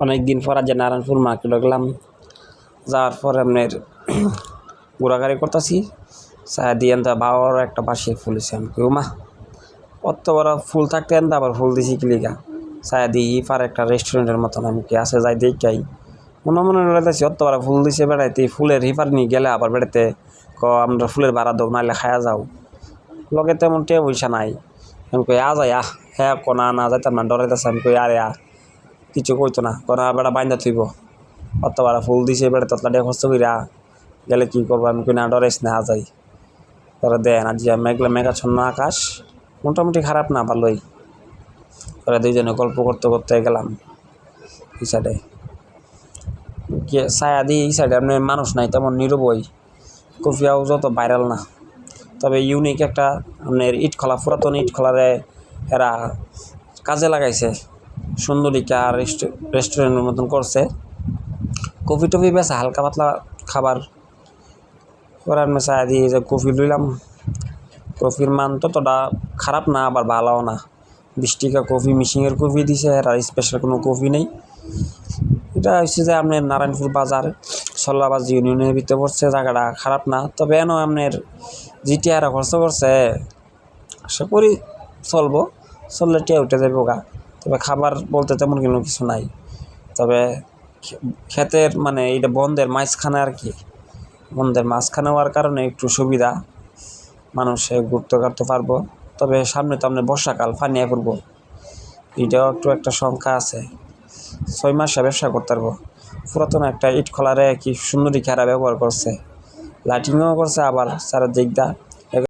অনেক দিন পর আজ নারায়ণপুর মার্কেটে গেলাম। যাওয়ার পর আপনার ঘোরাঘুরি করতেছি, চায়া দিয়ে আনতে বাবার একটা বাঁশের ফুল হয়েছে। আমি কেউ মা অত বড় ফুল থাকতে আনতে আবার ফুল দিছি কিলিকা। চায়া দিই পার একটা রেস্টুরেন্টের মতন আমি কি আছে যাই দেখাই মনে মনে বেড়াতেছি অত বড় ফুল দিছে বেড়াইতে ফুলের হিফার নিয়ে গেলে আবার বেড়াতে আমরা ফুলের ভাড়া দেবো নাহলে খায়া যাও লগে তেমন টেয়া পয়সা নাই। আমি কই আ যাই হ্যাঁ কোনা না যাইতাম না ডরাইতেছে। আমি কই আরে কিছু কইতো না কোনা বেড়া বাইন্দা থইব অত বড় ফুল দিছে বেড়া ততলা ডে খরচ কইরা গেলে কি করবো। আমি কই না ডরাইস না যাই। পরে দেন আজ মেঘাচ্ছন্ন আকাশ, মোটামুটি খারাপ না ভালোই। পরে দুইজনে গল্প করতে করতে গেলাম এই সাইডে ছায়া দিয়ে। এই সাইডে আপনার মানুষ নাই তেমন নিরবই, কফিয়াও যত ভাইরাল না, তবে ইউনিক একটা আপনার ইটখলা পুরাতন ইটখলারে এরা কাজে লাগাইছে, সুন্দরিকা রেস্টুরেন্টের মতন করছে। কফি টফি বেশ হালকা পাতলা খাবার। পরে আমি ছায়া দিয়ে যে কফি লইলাম, কফির মান ততটা খারাপ না আবার ভালোও না। 20 টাকা কফি মিশিংয়ের কফি দিছে, আর স্পেশাল কোনো কফি নেই। এটা হচ্ছে যে আপনার নারায়ণপুর বাজার সল্লাবাজ ইউনিয়নের ভিতরে পড়ছে, জায়গাটা খারাপ না। তবে এন আপনার জিটি আর খরচ করছে, আশা করি চললে টিয়া উঠে যাবো গা। তবে খাবার বলতে তেমন কোনো কিছু নাই। তবে ক্ষেতের মানে এটা বন্ধের মাঝখানে আর কি, বন্ধের মাঝখানে হওয়ার কারণে একটু সুবিধা, মানুষে ঘুরতে ঘাটতে পারবো। তবে সামনে তো আপনার বর্ষাকাল পানিয়ে পড়বো, এটাও একটু একটা সংখ্যা আছে। 6 মাসে ব্যবসা করতে পারবো। পুরাতন একটা ইট খোলারে কি সুন্দরী খেরা ব্যবহার করছে, লাইটিংও করছে, আবার চারিদিকটা